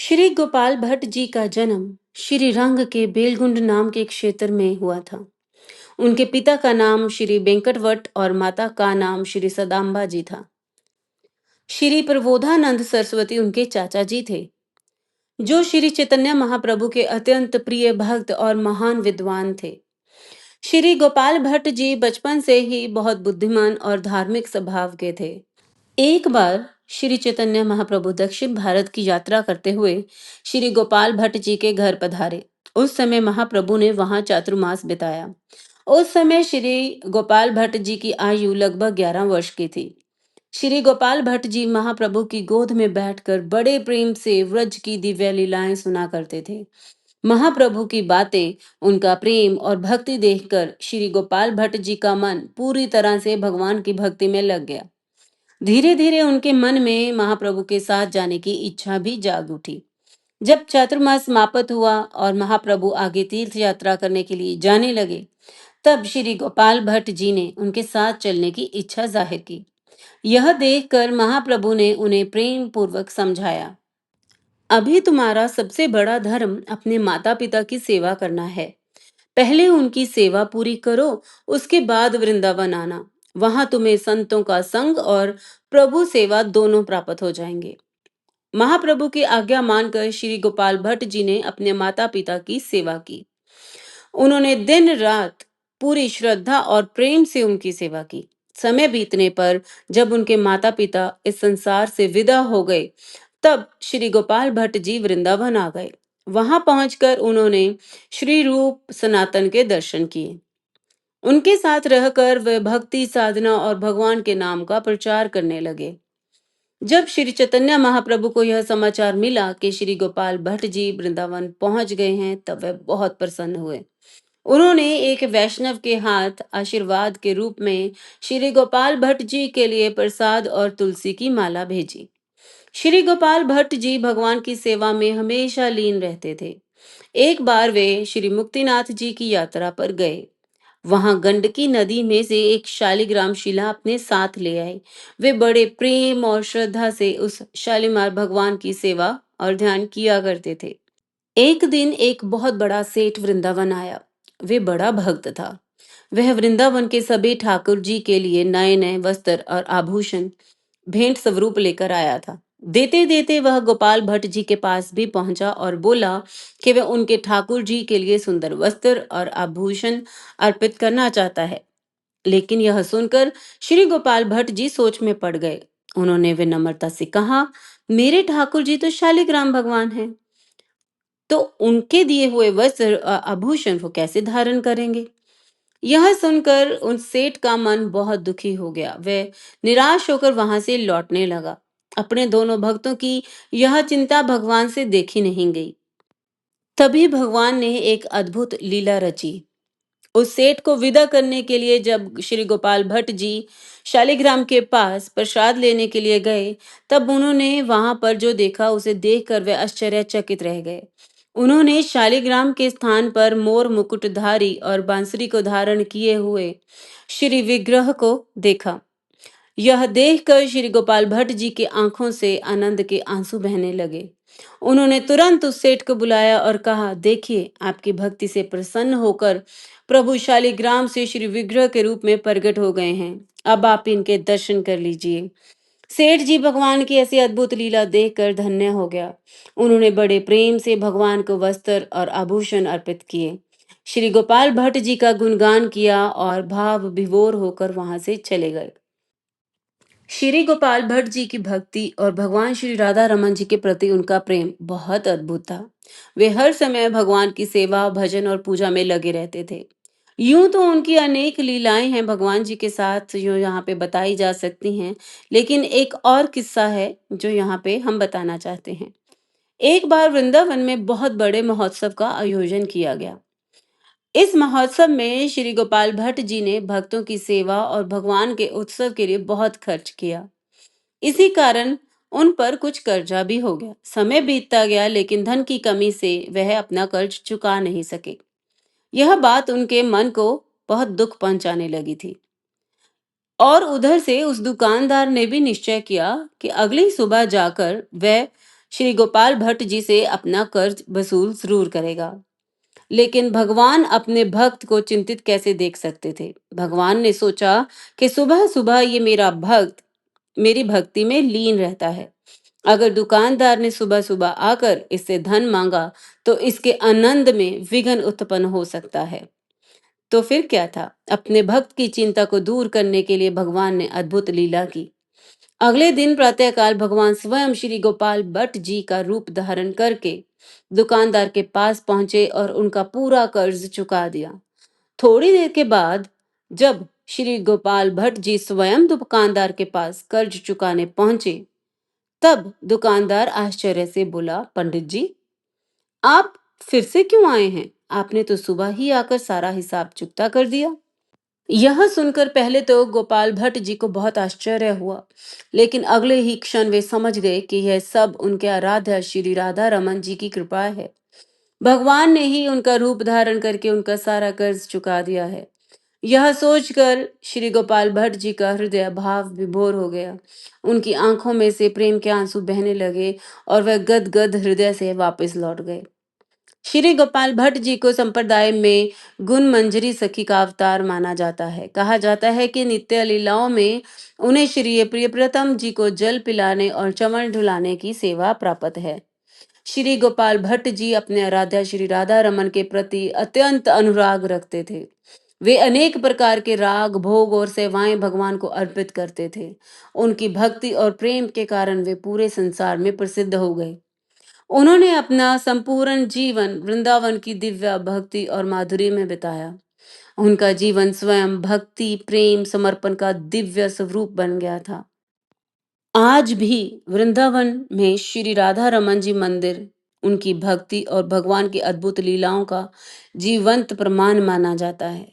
श्री गोपाल भट्ट जी का जन्म श्री रंग के बेलगुंड नाम के क्षेत्र में हुआ था। उनके पिता का नाम श्री वेंकटवट और माता का नाम श्री सदाम्बा जी था। श्री प्रबोधानंद सरस्वती उनके चाचा जी थे, जो श्री चैतन्य महाप्रभु के अत्यंत प्रिय भक्त और महान विद्वान थे। श्री गोपाल भट्ट जी बचपन से ही बहुत बुद्धिमान और धार्मिक स्वभाव के थे। एक बार श्री चैतन्य महाप्रभु दक्षिण भारत की यात्रा करते हुए श्री गोपाल भट्ट जी के घर पधारे। उस समय महाप्रभु ने वहां चातुर्मास बिताया। उस समय श्री गोपाल भट्ट जी की आयु लगभग 11 वर्ष की थी। श्री गोपाल भट्ट जी महाप्रभु की गोद में बैठकर बड़े प्रेम से व्रज की दिव्य लीलाएं सुना करते थे। महाप्रभु की बातें, उनका प्रेम और भक्ति देखकर श्री गोपाल भट्ट जी का मन पूरी तरह से भगवान की भक्ति में लग गया। धीरे धीरे उनके मन में महाप्रभु के साथ जाने की इच्छा भी जाग उठी। जब चातुर्मास समाप्त हुआ और महाप्रभु आगे तीर्थ यात्रा करने के लिए जाने लगे, तब श्री गोपाल भट्ट जी ने उनके साथ चलने की इच्छा जाहिर की। यह देखकर महाप्रभु ने उन्हें प्रेम पूर्वक समझाया, अभी तुम्हारा सबसे बड़ा धर्म अपने माता पिता की सेवा करना है। पहले उनकी सेवा पूरी करो, उसके बाद वृंदावन आना। वहां तुम्हें संतों का संग और प्रभु सेवा दोनों प्राप्त हो जाएंगे। महाप्रभु की आज्ञा मानकर श्री गोपाल भट्ट जी ने अपने माता पिता की सेवा की। उन्होंने दिन रात पूरी श्रद्धा और प्रेम से उनकी सेवा की। समय बीतने पर जब उनके माता पिता इस संसार से विदा हो गए, तब श्री गोपाल भट्ट जी वृंदावन आ गए। वहां पहुंचकर उन्होंने श्री रूप सनातन के दर्शन किए। उनके साथ रहकर वे भक्ति साधना और भगवान के नाम का प्रचार करने लगे। जब श्री चैतन्य महाप्रभु को यह समाचार मिला कि श्री गोपाल भट्ट जी वृंदावन पहुंच गए हैं, तब वे बहुत प्रसन्न हुए। उन्होंने एक वैष्णव के हाथ आशीर्वाद के रूप में श्री गोपाल भट्ट जी के लिए प्रसाद और तुलसी की माला भेजी। श्री गोपाल भट्ट जी भगवान की सेवा में हमेशा लीन रहते थे। एक बार वे श्री मुक्तिनाथ जी की यात्रा पर गए। वहां गंडकी नदी में से एक शालिग्राम शिला अपने साथ ले आए। वे बड़े प्रेम और श्रद्धा से उस शालीमार भगवान की सेवा और ध्यान किया करते थे। एक दिन एक बहुत बड़ा सेठ वृंदावन आया। वे बड़ा भक्त था। वह वृंदावन के सभी ठाकुर जी के लिए नए नए वस्त्र और आभूषण भेंट स्वरूप लेकर आया था। देते देते वह गोपाल भट्ट जी के पास भी पहुंचा और बोला कि वह उनके ठाकुर जी के लिए सुंदर वस्त्र और आभूषण अर्पित करना चाहता है। लेकिन यह सुनकर श्री गोपाल भट्ट जी सोच में पड़ गए। उन्होंने विनम्रता से कहा, मेरे ठाकुर जी तो शालिग्राम भगवान हैं, तो उनके दिए हुए वस्त्र आभूषण वो कैसे धारण करेंगे? यह सुनकर उन सेठ का मन बहुत दुखी हो गया। वह निराश होकर वहां से लौटने लगा। अपने दोनों भक्तों की यह चिंता भगवान से देखी नहीं गई। तभी भगवान ने एक अद्भुत लीला रची। उस सेठ को विदा करने के लिए जब श्री गोपाल भट्ट जी शालिग्राम के पास प्रसाद लेने के लिए गए, तब उन्होंने वहां पर जो देखा उसे देखकर वे आश्चर्यचकित रह गए। उन्होंने शालिग्राम के स्थान पर मोर मुकुटधारी और बांसुरी को धारण किए हुए श्री विग्रह को देखा। यह देखकर श्री गोपाल भट्ट जी की आंखों से आनंद के आंसू बहने लगे। उन्होंने तुरंत उस सेठ को बुलाया और कहा, देखिए, आपकी भक्ति से प्रसन्न होकर प्रभु शालिग्राम से श्री विग्रह के रूप में प्रकट हो गए हैं। अब आप इनके दर्शन कर लीजिए। सेठ जी भगवान की ऐसी अद्भुत लीला देखकर धन्य हो गया। उन्होंने बड़े प्रेम से भगवान को वस्त्र और आभूषण अर्पित किए। श्री गोपाल भट्ट जी का गुणगान किया और भाव विभोर होकर वहां से चले गए। श्री गोपाल भट्ट जी की भक्ति और भगवान श्री राधा रमन जी के प्रति उनका प्रेम बहुत अद्भुत था। वे हर समय भगवान की सेवा, भजन और पूजा में लगे रहते थे। यूं तो उनकी अनेक लीलाएं हैं भगवान जी के साथ जो यहाँ पे बताई जा सकती हैं, लेकिन एक और किस्सा है जो यहाँ पे हम बताना चाहते हैं। एक बार वृंदावन में बहुत बड़े महोत्सव का आयोजन किया गया। इस महोत्सव में श्री गोपाल भट्ट जी ने भक्तों की सेवा और भगवान के उत्सव के लिए बहुत खर्च किया। इसी कारण उन पर कुछ कर्जा भी हो गया। समय बीतता गया, लेकिन धन की कमी से वह अपना कर्ज चुका नहीं सके। यह बात उनके मन को बहुत दुख पहुंचाने लगी थी। और उधर से उस दुकानदार ने भी निश्चय किया कि अगली सुबह जाकर वह श्री गोपाल भट्ट जी से अपना कर्ज वसूल जरूर करेगा। लेकिन भगवान अपने भक्त को चिंतित कैसे देख सकते थे? भगवान ने सोचा कि सुबह सुबह ये मेरा भक्त मेरी भक्ति में लीन रहता है। अगर दुकानदार ने सुबह सुबह आकर इससे धन मांगा तो इसके आनंद में विघ्न उत्पन्न हो सकता है। तो फिर क्या था? अपने भक्त की चिंता को दूर करने के लिए भगवान ने अद्भुत लीला की। अगले दिन प्रातःकाल भगवान स्वयं श्री गोपाल भट्ट जी का रूप धारण करके दुकानदार के पास पहुंचे और उनका पूरा कर्ज चुका दिया। थोड़ी देर के बाद जब श्री गोपाल भट्ट जी स्वयं दुकानदार के पास कर्ज चुकाने पहुंचे, तब दुकानदार आश्चर्य से बोला, पंडित जी, आप फिर से क्यों आए हैं? आपने तो सुबह ही आकर सारा हिसाब चुकता कर दिया। यह सुनकर पहले तो गोपाल भट्ट जी को बहुत आश्चर्य हुआ, लेकिन अगले ही क्षण वे समझ गए कि यह सब उनके आराध्य श्री राधा रमन जी की कृपा है। भगवान ने ही उनका रूप धारण करके उनका सारा कर्ज चुका दिया है। यह सोचकर श्री गोपाल भट्ट जी का हृदय भाव विभोर हो गया। उनकी आंखों में से प्रेम के आंसू बहने लगे और वह गदगद हृदय से वापस लौट गए। श्री गोपाल भट्ट जी को संप्रदाय में गुण मंजरी सखी का अवतार माना जाता है। कहा जाता है कि नित्य लीलाओं में उन्हें श्री प्रियव्रतम जी को जल पिलाने और चमन ढुलाने की सेवा प्राप्त है। श्री गोपाल भट्ट जी अपने आराध्या श्री राधा रमन के प्रति अत्यंत अनुराग रखते थे। वे अनेक प्रकार के राग, भोग और सेवाएं भगवान को अर्पित करते थे। उनकी भक्ति और प्रेम के कारण वे पूरे संसार में प्रसिद्ध हो गए। उन्होंने अपना संपूर्ण जीवन वृंदावन की दिव्य भक्ति और माधुरी में बिताया। उनका जीवन स्वयं भक्ति, प्रेम, समर्पण का दिव्य स्वरूप बन गया था। आज भी वृंदावन में श्री राधा रमन जी मंदिर उनकी भक्ति और भगवान की अद्भुत लीलाओं का जीवंत प्रमाण माना जाता है।